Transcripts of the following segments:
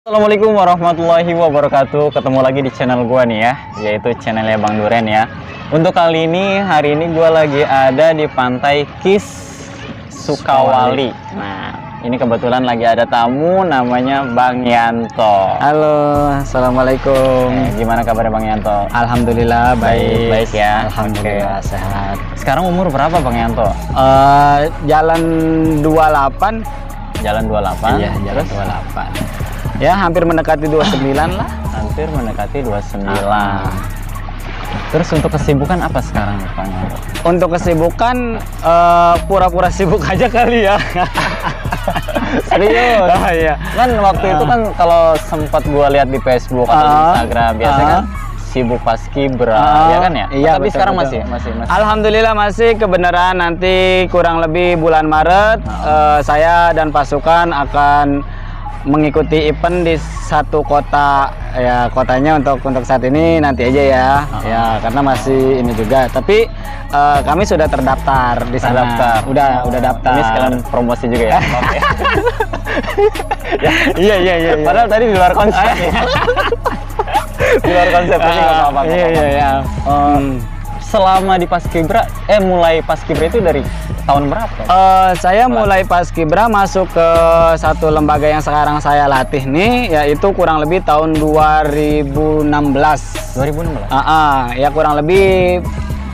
Assalamualaikum warahmatullahi wabarakatuh. Ketemu lagi di channel gua nih ya, yaitu channelnya Bang Duren ya. Untuk kali ini, hari ini gua lagi ada di Pantai Kis Sukawali. Nah, ini kebetulan lagi ada tamu namanya Bang Yanto. Halo, assalamualaikum. Gimana kabarnya Bang Yanto? Alhamdulillah baik. Baik ya. Alhamdulillah sehat. Sekarang umur berapa Bang Yanto? Jalan 28. Jalan 28. Iya, jalan Terus 28. Ya, hampir mendekati 29 lah. hampir mendekati 29. Terus untuk kesibukan apa sekarang Bang Yanto? Untuk kesibukan pura-pura sibuk aja kali ya. Serius? Iya. Kan waktu itu kan kalau sempat gua lihat di Facebook atau di Instagram biasanya kan sibuk paskibra, ya kan ya? Iya, Tapi betul, sekarang betul. masih. Alhamdulillah masih, kebenaran nanti kurang lebih bulan Maret saya dan pasukan akan mengikuti event di satu kota, ya kotanya untuk saat ini nanti aja ya. Ya karena masih ini juga, tapi kami sudah terdaftar di sana. Udah daftar. Ini sekalian promosi juga ya. Maaf ya. Iya. Padahal tadi di luar konsep. Di luar konsep tapi nggak apa-apa. Iya. Selama di paskibra, mulai paskibra itu dari tahun berapa? Saya mulai paskibra masuk ke satu lembaga yang sekarang saya latih nih, yaitu kurang lebih tahun 2016. 2016. Ya kurang lebih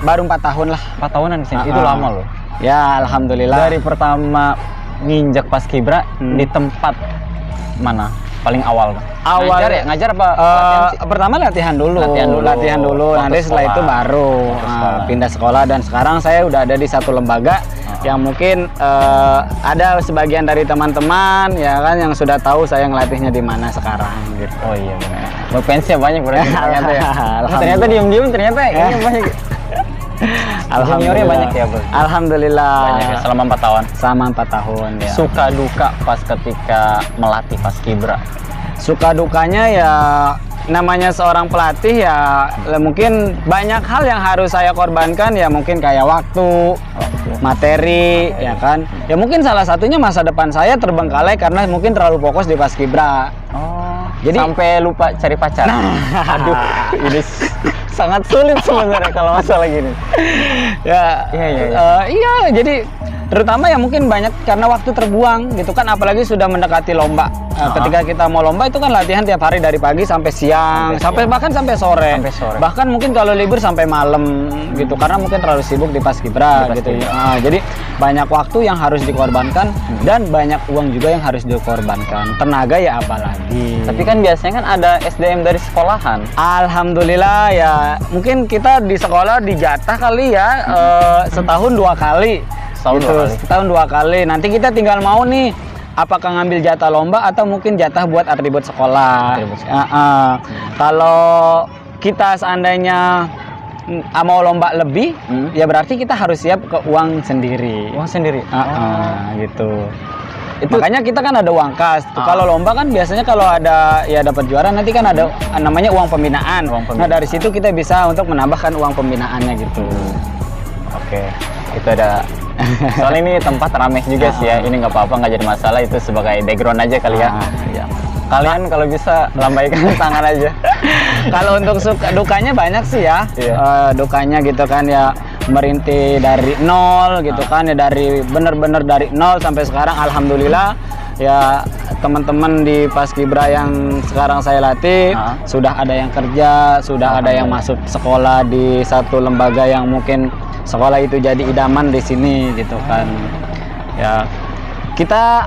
baru 4 tahun lah. 4 tahunan di sini. Itu lama loh. Ya alhamdulillah. Dari pertama nginjak paskibra di tempat mana? Paling awal. Ngajar apa? Latihan sih? Pertama latihan dulu. Waktu Nanti setelah sekolah. itu baru pindah sekolah, dan sekarang saya udah ada di satu lembaga yang mungkin ada sebagian dari teman-teman ya kan yang sudah tahu saya ngelatihnya di mana sekarang gitu. Oh iya benar. Fansnya banyak berarti ternyata ya. Alhamdulillah. Ternyata diem-diem ternyata ini banyak. Juniornya banyak ya bro. Alhamdulillah. Banyak ya, selama 4 tahun. Sama 4 tahun ya. Suka duka pas ketika melatih paskibra. Suka dukanya ya namanya seorang pelatih ya mungkin banyak hal yang harus saya korbankan, ya mungkin kayak waktu, materi ya kan. Ya mungkin salah satunya masa depan saya terbengkalai karena mungkin terlalu fokus di paskibra. Jadi sampai lupa cari pacar. Aduh, ini sangat sulit sebenarnya kalau masalah gini. Iya, jadi terutama ya mungkin banyak karena waktu terbuang gitu kan, apalagi sudah mendekati lomba. Ketika kita mau lomba itu kan latihan tiap hari dari pagi sampai siang, bahkan sampai sore. Bahkan mungkin kalau libur sampai malam gitu karena mungkin terlalu sibuk di paskibra gitu. Jadi banyak waktu yang harus dikorbankan dan banyak uang juga yang harus dikorbankan. Tenaga ya apalagi. Tapi kan biasanya kan ada SDM dari sekolahan. Alhamdulillah ya, mungkin kita di sekolah dijatah kali ya setahun 2 kali. Setahun 2 kali. Nanti kita tinggal mau nih apakah ngambil jatah lomba atau mungkin jatah buat atribut sekolah. Kalau kita seandainya mau lomba lebih, ya berarti kita harus siap ke uang sendiri. Gitu. Makanya kita kan ada uang kas. Kalau lomba kan biasanya kalau ada ya dapat juara nanti kan ada namanya uang pembinaan. Nah dari situ kita bisa untuk menambahkan uang pembinaannya gitu. Oke, itu ada. Soalnya ini tempat ramai juga sih ya. Ini nggak apa-apa, nggak jadi masalah, itu sebagai background aja kali ya. Kalian kalau bisa lambaikan tangan aja. Kalau untuk dukanya banyak sih ya. Dukanya gitu kan ya, merintis dari nol gitu kan ya, dari bener-bener dari nol sampai sekarang alhamdulillah ya. Teman-teman di paskibra yang sekarang saya latih sudah ada yang kerja, sudah ada yang masuk sekolah di satu lembaga yang mungkin sekolah itu jadi idaman di sini gitu kan. Ya kita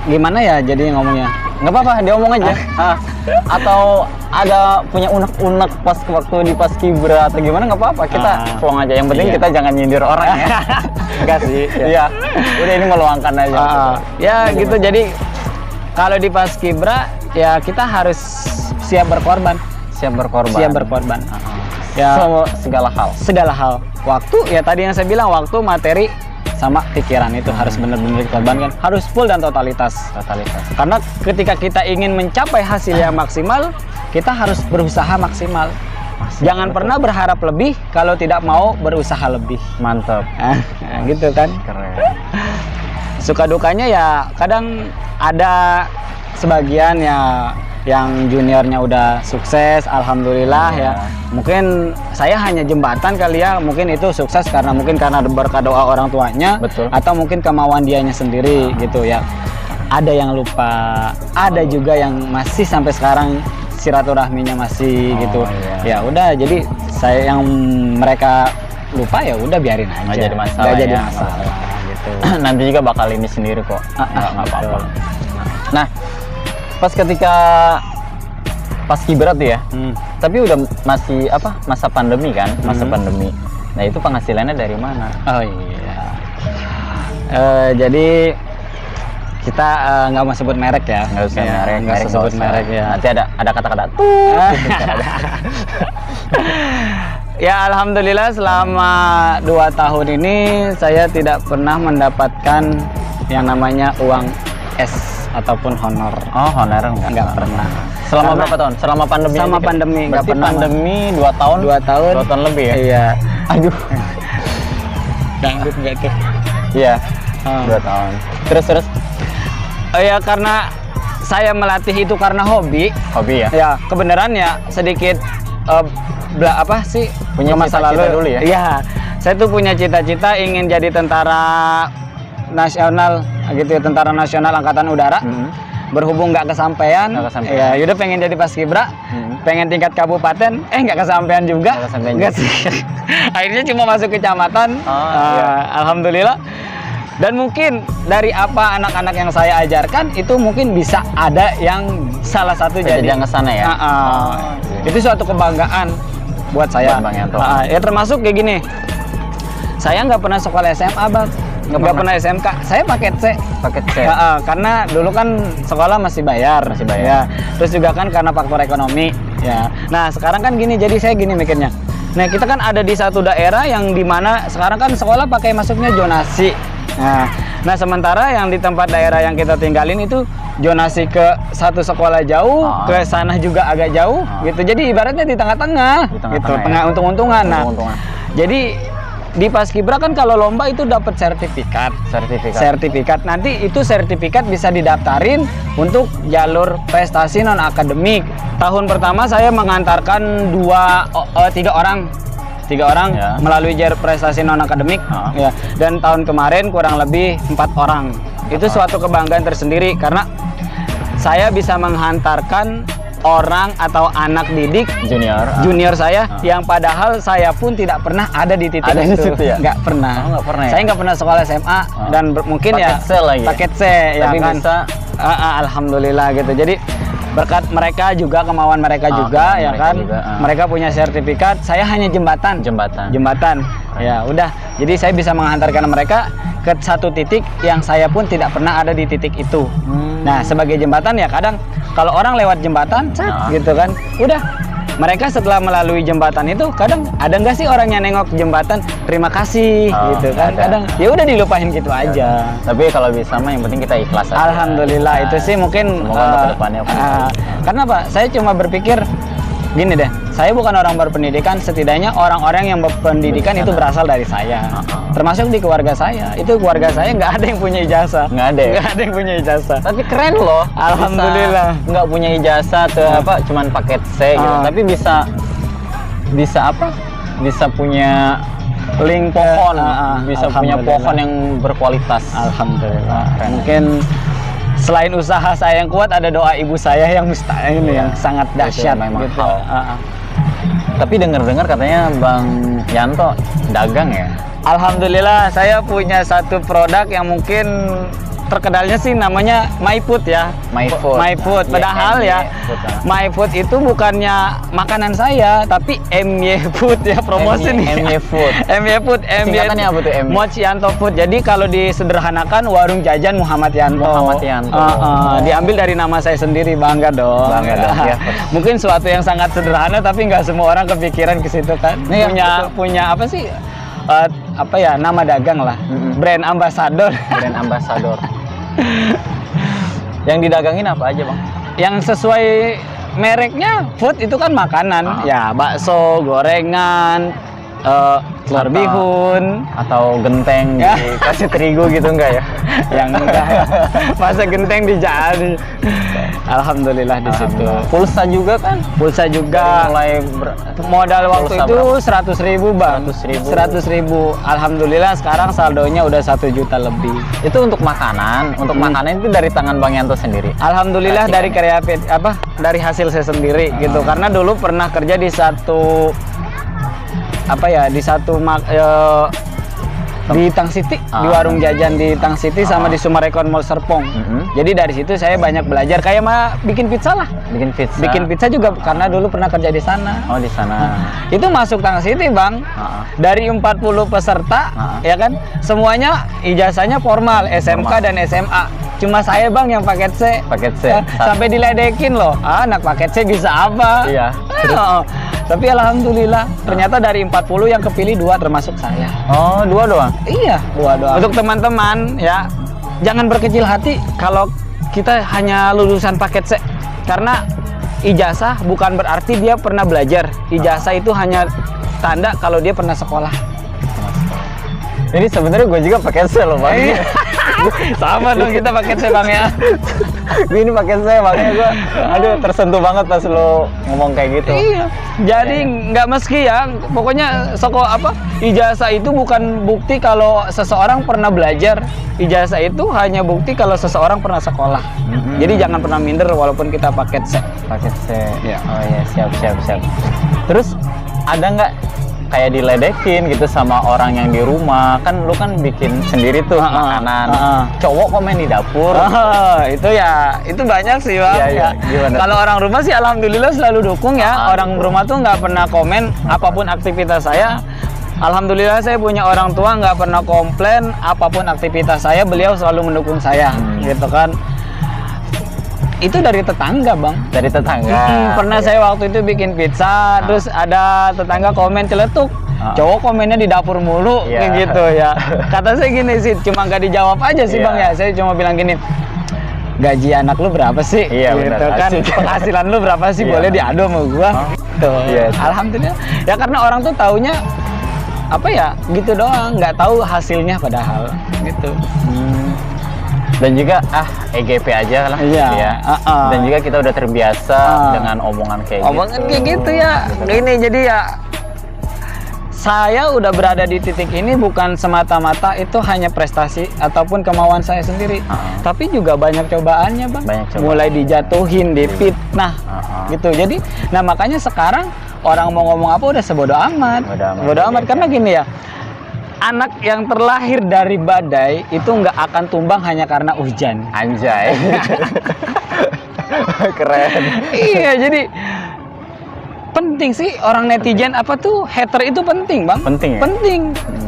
gimana ya jadi ngomongnya? Nggak apa-apa, diomong aja. Atau ada punya unek-unek pas waktu di paskibra atau gimana, nggak apa-apa, kita plong aja. Yang penting kita jangan nyindir orang ya. Enggak sih. Iya. Udah ini meluangkan aja. Ya gitu. Jadi kalau di paskibra ya kita harus siap berkorban. Siap berkorban. Ya segala hal. Waktu ya tadi yang saya bilang, waktu, materi sama pikiran itu harus benar-benar dikorbankan, harus full dan totalitas. Karena ketika kita ingin mencapai hasil yang maksimal, kita harus berusaha maksimal. Jangan pernah berharap lebih kalau tidak mau berusaha lebih. Mantap. Gitu kan. Keren. Suka dukanya ya kadang ada sebagian ya yang juniornya udah sukses, alhamdulillah ya. Mungkin saya hanya jembatan kali ya, mungkin itu sukses karena berkat doa orang tuanya, Betul. atau mungkin kemauan dianya sendiri gitu ya. Ada yang lupa, ada juga yang masih sampai sekarang silaturahminya masih gitu. Iya. Ya udah, jadi saya yang mereka lupa ya udah biarin aja. Nggak jadi masalah, Nggak jadi ya. masalah gitu. Nanti juga bakal ini sendiri kok. Nggak apa-apa. betul. Nah, pas ketika Paskibra tuh ya, tapi udah masih apa, masa pandemi kan, masa pandemi. Nah itu penghasilannya dari mana? Oh iya. Jadi kita nggak mau sebut merek ya. Nggak usah Ya, merek, nggak usah sebut merek ya. Nanti ada kata-kata tuh. Ya alhamdulillah selama 2 tahun ini saya tidak pernah mendapatkan yang namanya uang S ataupun honor. Oh, honor Nggak pernah. Selama Karena- berapa tahun? Selama pandemi. Selama aja, pandemi, nggak Berarti pernah. pandemi 2 tahun. 2 tahun. 2 tahun lebih ya? Iya. Aduh. Dangdut nggak tuh? Iya. Oh. 2 tahun. Terus Ya karena saya melatih itu karena hobi. hobi ya? Ya kebenaran ya sedikit apa sih Punya ke masa cita-cita lalu dulu ya? Iya, saya tuh punya cita-cita ingin jadi tentara nasional gitu ya, tentara nasional angkatan udara. Berhubung nggak kesampaian, Nggak kesampaian. ya yaudah pengen jadi paskibra, pengen tingkat kabupaten, nggak kesampaian juga. Nggak kesampaian Nggak sih. Akhirnya cuma masuk kecamatan. iya. Alhamdulillah. Dan mungkin dari apa anak-anak yang saya ajarkan itu mungkin bisa ada yang salah satu jadi Yang kesana ya? Itu suatu kebanggaan buat saya. Buat Bang Yanto. Ya termasuk kayak gini. Saya nggak pernah sekolah SMA, Bang. Nggak pernah SMK. Saya paket C. Paket C. Karena dulu kan sekolah masih bayar. Masih bayar. Ya. Terus juga kan karena faktor ekonomi. Ya. Nah sekarang kan gini. Jadi saya gini mikirnya. Nah kita kan ada di satu daerah yang dimana sekarang kan sekolah pakai masuknya zonasi. Nah sementara yang di tempat daerah yang kita tinggalin itu zonasi ke satu sekolah jauh, ke sana juga agak jauh, gitu. Jadi ibaratnya di tengah-tengah, gitu, tengah untung-untungan. Nah, jadi di Paskibra kan kalau lomba itu dapat sertifikat. Nanti itu sertifikat bisa didaftarin untuk jalur prestasi non akademik. Tahun pertama saya mengantarkan 3 orang Ya. melalui jalur prestasi non akademik. Ya. Dan tahun kemarin kurang lebih 4 orang. Itu suatu kebanggaan tersendiri karena saya bisa menghantarkan orang atau anak didik junior saya yang padahal saya pun tidak pernah ada di titik Ada di itu. situ ya? Nggak pernah. Nggak pernah ya? Saya nggak pernah sekolah SMA dan mungkin Paket ya C lagi ya? paket C ya Tapi kan. bisa Alhamdulillah gitu. Jadi berkat mereka juga, kemauan mereka juga kemauan ya mereka kan. juga, Mereka punya sertifikat, saya hanya jembatan. Ya udah. Jadi saya bisa menghantarkan mereka ke satu titik yang saya pun tidak pernah ada di titik itu. Nah, sebagai jembatan ya kadang kalau orang lewat jembatan, gitu kan. Udah, mereka setelah melalui jembatan itu kadang ada nggak sih orang yang nengok jembatan terima kasih gitu kan. ada. Kadang ya udah dilupain gitu aja. Tapi kalau bisa mah yang penting kita ikhlas aja. Alhamdulillah itu sih mungkin Semoga untuk kedepannya karena Pak, saya cuma berpikir gini deh, saya bukan orang berpendidikan, setidaknya orang-orang yang berpendidikan itu berasal dari saya, termasuk di keluarga saya. Itu keluarga saya nggak ada yang punya ijazah. Nggak ada ya? Nggak ada yang punya ijazah. Tapi keren loh. Alhamdulillah. Bisa nggak punya ijazah tuh apa, cuman paket C gitu. Tapi bisa apa? Bisa punya Link pohon, bisa punya Alhamdulillah. pohon yang berkualitas. Alhamdulillah. Keren. Mungkin selain usaha saya yang kuat, ada doa ibu saya yang mustahil yang sangat dahsyat memang gitu. hal. Tapi dengar-dengar katanya Bang Yanto dagang ya? Alhamdulillah saya punya satu produk yang mungkin terkenalnya sih namanya MyFood ya. MyFood. Padahal ya MyFood itu bukannya makanan saya, tapi MY Food ya, promosi nih. MY Food. MY Food. Singkatannya apa tuh, MY? Mochianto Food. Jadi kalau disederhanakan warung jajan Muhammad Yanto. Diambil dari nama saya sendiri, bangga dong. Bangga dong, ya. Mungkin suatu yang sangat sederhana tapi nggak semua orang kepikiran ke situ kan. Punya apa sih? Nama dagang lah. Brand ambassador. Yang didagangin apa aja Bang? Yang sesuai mereknya food itu kan makanan. Ya bakso, gorengan, telur Atau- bihun. Atau genteng Ya. dikasih terigu gitu enggak ya? Yang enggak ya. Masa genteng dijadi. Alhamdulillah di situ. Pulsa juga kan? Pulsa juga. Mulai Modal waktu Pulsa itu 100.000 bang. 100.000. 100.000. Alhamdulillah sekarang saldonya udah 1 juta lebih. itu untuk makanan. Untuk makanan itu dari tangan Bang Yanto sendiri. Alhamdulillah dari kreatif dari hasil saya sendiri gitu. Karena dulu pernah kerja di satu di Tang City, di warung jajan di Tang City sama di Sumarekon Mall Serpong. Jadi dari situ saya banyak belajar kayak bikin pizza lah. Bikin pizza. Bikin pizza juga karena dulu pernah kerja di sana. Oh, di sana. Itu masuk Tang City, Bang. Dari 40 peserta, ya kan? Semuanya ijazahnya formal, SMK dan SMA. Cuma saya, Bang, yang paket C. Paket C. Sampai diledekin loh. Anak paket C bisa apa? Iya. Tapi alhamdulillah ternyata dari 40 yang kepilih 2 termasuk saya. Oh, 2 doang. Iya, 2 doang. Untuk teman-teman ya, jangan berkecil hati kalau kita hanya lulusan paket C. Karena ijazah bukan berarti dia pernah belajar. Ijazah itu hanya tanda kalau dia pernah sekolah. Ini sebenarnya gue juga paket C loh, Bang. Sama dong kita paket C, Bang ya. Ini paket C, makanya gue aduh tersentuh banget pas lo ngomong kayak gitu. Iya. Jadi nggak meski ya, pokoknya ijazah itu bukan bukti kalau seseorang pernah belajar. Ijazah itu hanya bukti kalau seseorang pernah sekolah. Jadi jangan pernah minder walaupun kita paket C. Paket C. Ya. Oh ya, siap. Terus ada nggak kayak diledekin gitu sama orang yang di rumah? Kan lu kan bikin sendiri tuh makanan. Cowok komen di dapur. Itu banyak sih, Bang. Iya, gimana? Kalau orang rumah sih alhamdulillah selalu dukung ya. Orang rumah tuh nggak pernah komen apapun aktivitas saya. Alhamdulillah saya punya orang tua nggak pernah komplain apapun aktivitas saya, beliau selalu mendukung saya, gitu kan. Itu dari tetangga, Bang. Dari tetangga. Pernah saya waktu itu bikin pizza, terus ada tetangga komen celetuk. Cowok komennya di dapur mulu, kayak gitu ya. Kata saya gini sih, cuma nggak dijawab aja sih, Bang ya. Saya cuma bilang gini, gaji anak lu berapa sih? Iya, gitu benar. kan. Penghasilan lu berapa sih? Boleh diadu sama gua. Tuh. Iya. Alhamdulillah. Ya karena orang tuh taunya gitu doang, nggak tahu hasilnya padahal gitu. Dan juga EGP aja lah. Iya. Ya. Dan juga kita udah terbiasa dengan omongan kayak kayak gitu ya. Ini jadi ya saya udah berada di titik ini bukan semata-mata itu hanya prestasi ataupun kemauan saya sendiri, tapi juga banyak cobaannya, Bang. Banyak cobaan. Mulai dijatuhin, difitnah, gitu. Jadi, makanya sekarang orang mau ngomong apa udah sebodo amat. Bodo amat karena gini ya. Anak yang terlahir dari badai itu nggak akan tumbang hanya karena hujan. Anjay. Keren. Iya, jadi penting sih orang netizen hater itu penting, Bang. Penting ya? Penting.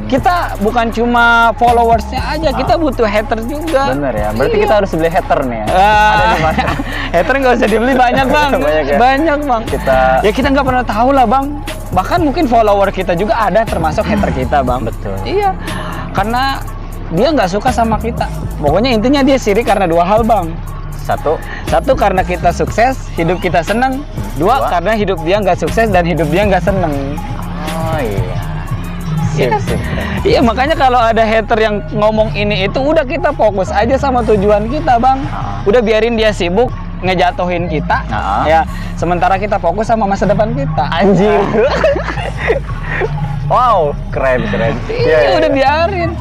Kita bukan cuma followersnya aja, kita butuh hater juga. Bener ya. Berarti kita harus beli hater nih ya. Ada di mana? Hater nggak usah dibeli, banyak, Bang. Banyak ya? Banyak, Bang. Kita nggak pernah tahu lah, Bang. Bahkan mungkin follower kita juga ada termasuk hater kita, Bang. Betul. Iya. Karena dia nggak suka sama kita. Pokoknya intinya dia sirik karena 2 hal, Bang. Satu karena kita sukses, hidup kita seneng. 2 karena hidup dia nggak sukses dan hidup dia nggak seneng. Oh iya. Sip. Iya, makanya kalau ada hater yang ngomong ini itu udah kita fokus aja sama tujuan kita, Bang. Udah biarin dia sibuk ngejatuhin kita. Ya, sementara kita fokus sama masa depan kita. Anjir. Wow, keren. Iya, udah biarin.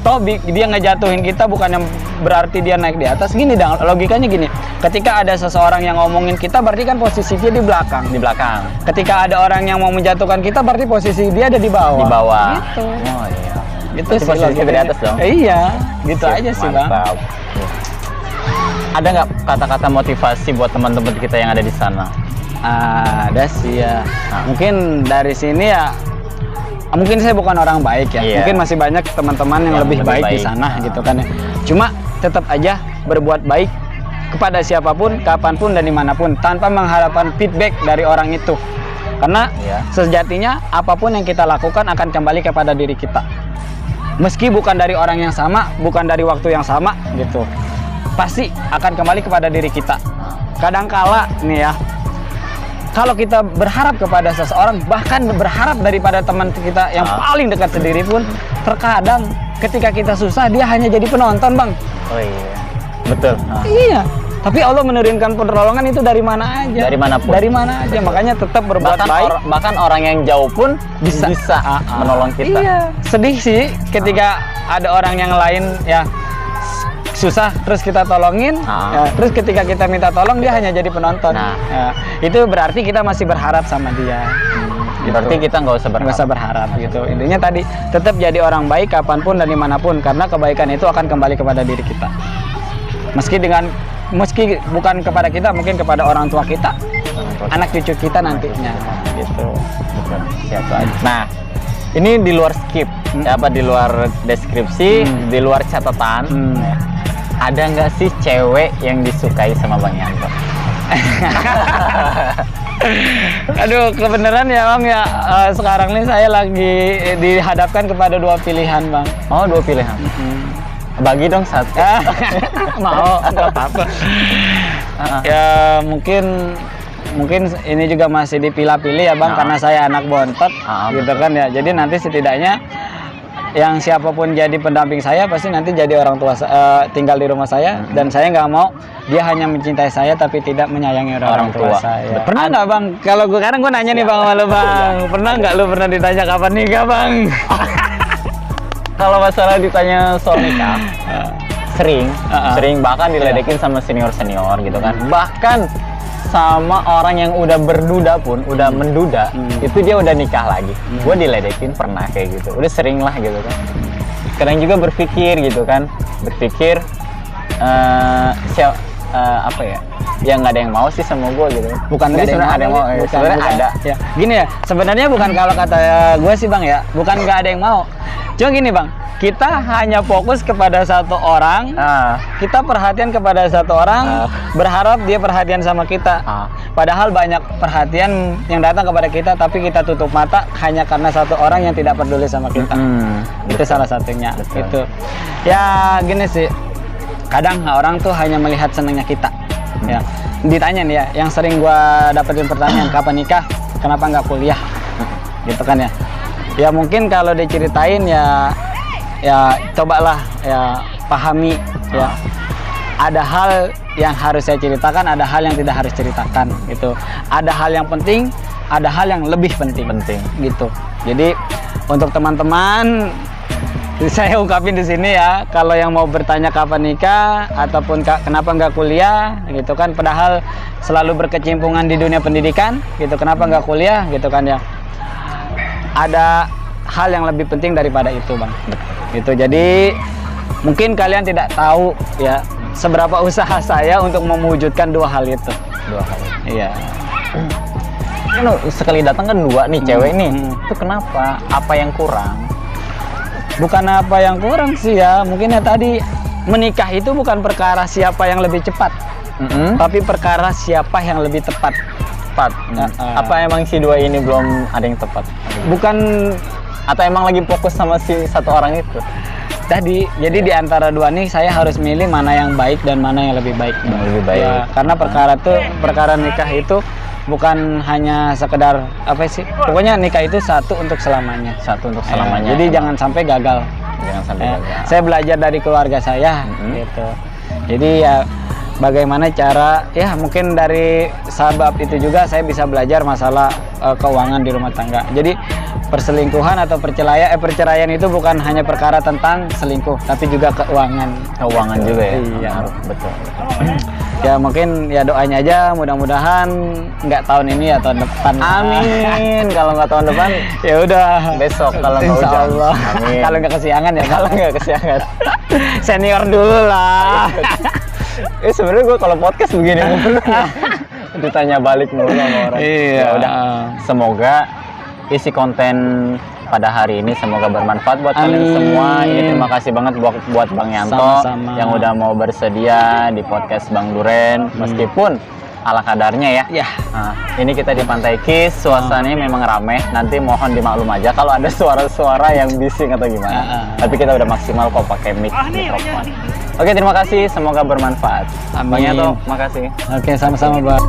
Toh dia ngejatuhin kita bukan yang berarti dia naik di atas. Gini dong, logikanya gini. Ketika ada seseorang yang ngomongin kita, berarti kan posisinya di belakang. Ketika ada orang yang mau menjatuhkan kita, berarti posisi dia ada di bawah. Gitu. Oh iya. Gitu sih. Posisi kita di atas dong. Iya, gitu aja sih, Bang. Ada nggak kata-kata motivasi buat teman-teman kita yang ada di sana? Ada sih ya. Mungkin dari sini ya. Mungkin saya bukan orang baik ya. Mungkin masih banyak teman-teman yang lebih baik di sana gitu kan ya. Cuma tetap aja berbuat baik kepada siapapun, kapanpun dan dimanapun tanpa mengharapkan feedback dari orang itu. Karena sejatinya apapun yang kita lakukan akan kembali kepada diri kita. Meski bukan dari orang yang sama, bukan dari waktu yang sama gitu. Pasti akan kembali kepada diri kita. Kadangkala nih ya, kalau kita berharap kepada seseorang, bahkan berharap daripada teman kita yang paling dekat sendiri pun, terkadang ketika kita susah dia hanya jadi penonton, Bang. Oh iya, betul. Iya. Tapi Allah menurunkan pertolongan itu dari mana aja. Dari manapun. Dari mana aja. Makanya tetap berbuat baik. Bahkan orang yang jauh pun bisa menolong kita. Iya. Sedih sih ketika ada orang yang lain ya susah terus kita tolongin. Ya, terus ketika kita minta tolong dia hanya jadi penonton. Ya, itu berarti kita masih berharap sama dia. Berarti kita nggak usah berharap gitu. Intinya tadi tetap jadi orang baik kapanpun dan dimanapun, karena kebaikan itu akan kembali kepada diri kita. Meski bukan kepada kita, mungkin kepada orang tua kita, anak cucu kita nantinya gitu. Siapa aja. Nah, ini di luar skip, di luar deskripsi, di luar catatan, ada nggak sih cewek yang disukai sama Bang Yanto? Aduh, kebenaran ya Bang ya, sekarang ini saya lagi dihadapkan kepada dua pilihan, Bang. Oh, dua pilihan. Bagi dong satu. Mau, nggak apa-apa. Ya mungkin ini juga masih dipilah-pilih ya Bang, karena saya anak bontot gitu kan ya. Jadi nanti setidaknya yang siapapun jadi pendamping saya pasti nanti jadi orang tua tinggal di rumah saya, dan saya nggak mau dia hanya mencintai saya tapi tidak menyayangi orang tua saya. Pernah nggak Bang? Kalau sekarang gue nanya nih Bang sama lu Bang, pernah nggak lu pernah ditanya kapan nikah Bang? Kalau masalah ditanya soal nikah, sering bahkan diledekin sama senior gitu kan. Bahkan sama orang yang udah berduda pun, udah menduda, itu dia udah nikah lagi. Gue diledekin pernah kayak gitu. Udah sering lah gitu kan. Kadang juga berpikir gitu kan, apa ya? Ya nggak ada yang mau sih sama gue gitu. Bukan nggak ada yang mau, sebenarnya ada. Ya. Gini ya, sebenarnya bukan kalau kata gue sih Bang ya, bukan nggak ada yang mau. Cuma gini Bang, kita hanya fokus kepada satu orang, kita perhatian kepada satu orang, berharap dia perhatian sama kita. Padahal banyak perhatian yang datang kepada kita, tapi kita tutup mata hanya karena satu orang yang tidak peduli sama kita. Itu salah satunya. Itu. Ya gini sih, kadang orang tuh hanya melihat senangnya kita. Ya, ditanya nih ya, yang sering gua dapetin pertanyaan, kapan nikah, kenapa nggak kuliah, gitu kan ya. Ya mungkin kalau diceritain ya cobalah ya pahami ya. Ada hal yang harus saya ceritakan, ada hal yang tidak harus ceritakan gitu. Ada hal yang penting, ada hal yang lebih penting gitu. Jadi untuk teman-teman saya ungkapin di sini ya, kalau yang mau bertanya kapan nikah ataupun kenapa nggak kuliah gitu kan, padahal selalu berkecimpungan di dunia pendidikan gitu, kenapa nggak kuliah gitu kan ya. Ada hal yang lebih penting daripada itu Bang gitu. Jadi mungkin kalian tidak tahu ya seberapa usaha saya untuk mewujudkan dua hal itu. Iya. Kan sekali datang kan dua nih cewek nih. Itu kenapa? Apa yang kurang? Bukan apa yang kurang sih ya, mungkin ya tadi menikah itu bukan perkara siapa yang lebih cepat, tapi perkara siapa yang lebih tepat. Apa emang si dua ini belum ada yang tepat? Bukan, atau emang lagi fokus sama si satu orang itu? Tadi, jadi di antara dua nih saya harus milih mana yang baik dan mana yang lebih baik. Lebih baik. Ya, karena perkara nikah itu bukan hanya sekedar apa sih? Pokoknya nikah itu satu untuk selamanya. Jadi jangan sampai gagal. Saya belajar dari keluarga saya gitu. Jadi ya bagaimana cara, ya mungkin dari sebab itu juga saya bisa belajar masalah keuangan di rumah tangga. Jadi perselingkuhan atau perceraian itu bukan hanya perkara tentang selingkuh, tapi juga keuangan juga ya. Iya, betul. Ya mungkin ya doanya aja, mudah-mudahan nggak tahun ini ya tahun depan. Amin. Kalau nggak tahun depan ya udah besok kalau nggak hujan. Allah. Kalau nggak kesiangan ya. Kalau nggak kesiangan. Senior dulu lah. Sebenarnya gue kalau podcast begini ditanya balik mulu sama orang. Iya. Ya udah. Semoga isi konten pada hari ini semoga bermanfaat buat kalian semua. Ini terima kasih banget buat Bang Yanto. Sama-sama. Yang udah mau bersedia di podcast Bang Duren, meskipun ala kadarnya ya. Iya. Nah, ini kita di Pantai Kis, suasananya memang ramai. Nanti mohon dimaklum aja kalau ada suara-suara yang bising atau gimana. Tapi kita udah maksimal kok pakai mikrofon. Oke, terima kasih. Semoga bermanfaat. Amin. Bang Yanto, makasih. Oke, sama-sama, Bang.